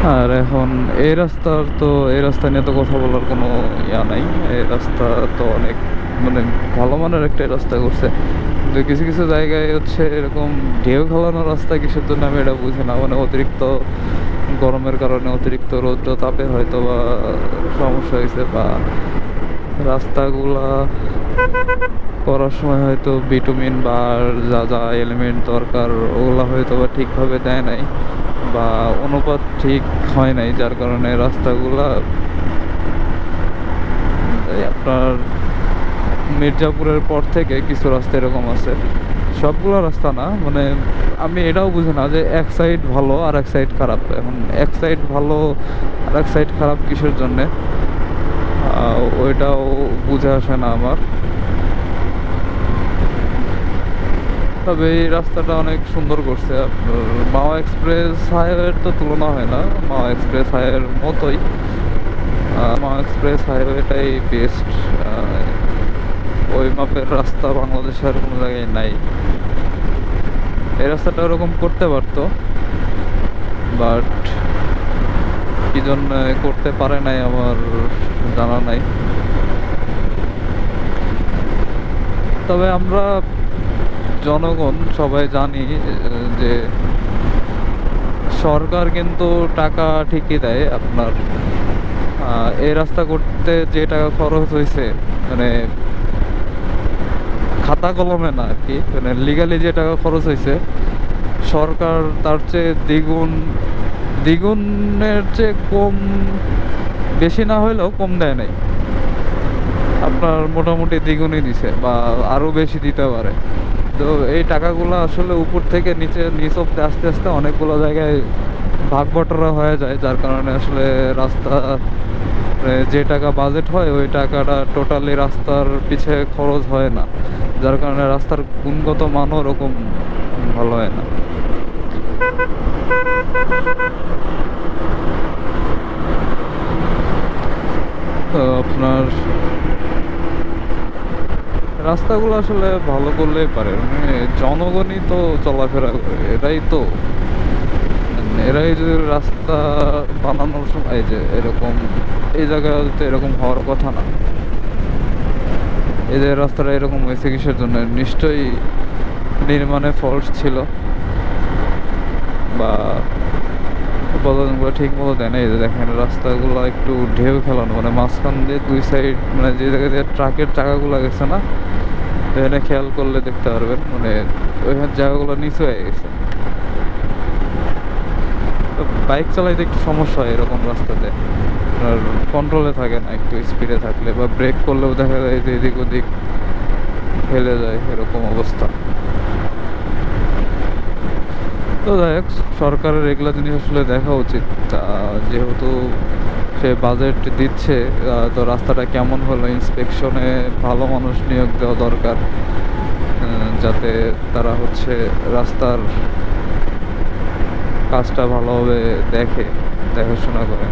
আর এখন এই রাস্তা নিয়ে তো কথা বলার কোনো নাই। এই রাস্তা তো অনেক মানে ভালো মানের একটা রাস্তা করছে, কিন্তু কিছু কিছু জায়গায় হচ্ছে এরকম ঢেউ খেলানো রাস্তা কিসের জন্য আমি এটা বুঝি না। মানে অতিরিক্ত গরমের কারণে, অতিরিক্ত রৌদ্র তাপে হয়তো বা সমস্যা হয়েছে, বা রাস্তাগুলা করার সময় হয়তো বিটুমিন বা যা যা এলিমেন্ট দরকার ওগুলা হয়তো বা ঠিকভাবে দেয় নাই, বা অনুপাত ঠিক হয় নাই, যার কারণে রাস্তাগুলা এই আপনার মির্জাপুরের পর থেকে কিছু রাস্তা এরকম আছে। সবগুলো রাস্তা না, মানে আমি এটাও বুঝি না যে এক সাইড ভালো আর এক সাইড খারাপ। এখন এক সাইড ভালো আর এক সাইড খারাপ কিসের জন্যে, ওইটাও বুঝে আসে না আমার। তবে এই রাস্তাটা অনেক সুন্দর করছে। আপনার মাওয়া এক্সপ্রেস হাইওয়ের তো তুলনা হয় না, মাওয়া এক্সপ্রেস হাইওয়ের মতোই। মাওয়া এক্সপ্রেস হাইওয়েটাই বেস্ট। ওই মাপের রাস্তা বাংলাদেশের কোনো জায়গায় নাই। এই রাস্তাটা ওরকম করতে পারতো, বাট কি জন্য করতে পারে নাই আমার জানা নাই। তবে আমরা জনগণ সবাই জানি যে সরকার কিন্তু টাকা ঠিকই দেয় আপনার। এই রাস্তা করতে যে টাকা খরচ হয়েছে, মানে খাতা কলমে না আর কি, মানে লিগালি যে টাকা খরচ হয়েছে, সরকার তার চেয়ে দ্বিগুণের চেয়ে কম, বেশি না হলেও কম দেয় নাই। আপনার মোটামুটি দ্বিগুণই দিছে, বা আরও বেশি দিতে পারে। তো এই টাকাগুলো আসলে উপর থেকে নিচ অব্দি আস্তে আস্তে অনেকগুলো জায়গায় ভাগ বটরা হয়ে যায়, যার কারণে আসলে রাস্তা যে টাকা বাজেট হয় ওই টাকাটা টোটালি রাস্তার পিছে খরচ হয় না, যার কারণে রাস্তার গুণগত মানও ওরকম ভালো হয় না। তো আপনার রাস্তাগুলো আসলে ভালো করলেই পারে, মানে জনগণই তো চলাফেরা করে, এরাই যদি রাস্তা বানানোর সময় যে এরকম, এই জায়গায় তো এরকম হওয়ার কথা না। এই যে রাস্তাটা এরকম হয়েছে কিসের জন্য, নিশ্চয়ই নির্মাণে ফল্ট ছিল, বা উপাদানগুলো ঠিক মতো দেয় না। এই যে দেখেন রাস্তাগুলো একটু ঢেউ খেলানো, মানে মাঝখান দিয়ে দুই সাইড, মানে যে জায়গায় দিয়ে ট্রাকের চাকাগুলো গেছে না, এখানে খেয়াল করলে দেখতে পারবেন, মানে ওইখানে জায়গাগুলো নিচু হয়ে গেছে। তো বাইক চালাইতে একটু সমস্যা হয় এরকম রাস্তাতে, আপনার কন্ট্রোলে থাকে না একটু স্পিডে থাকলে, বা ব্রেক করলেও দেখা যায় যে এদিক ওদিক ফেলে যায়, এরকম অবস্থা। তো যাই হোক, সরকারের এগুলা জিনিস আসলে দেখা উচিত। যেহেতু সে বাজেট দিচ্ছে, তো রাস্তাটা কেমন হলো ইন্সপেকশনে ভালো মানুষ নিয়োগ দেওয়া দরকার, যাতে তারা হচ্ছে রাস্তার কাজটা ভালোভাবে দেখাশোনা করে।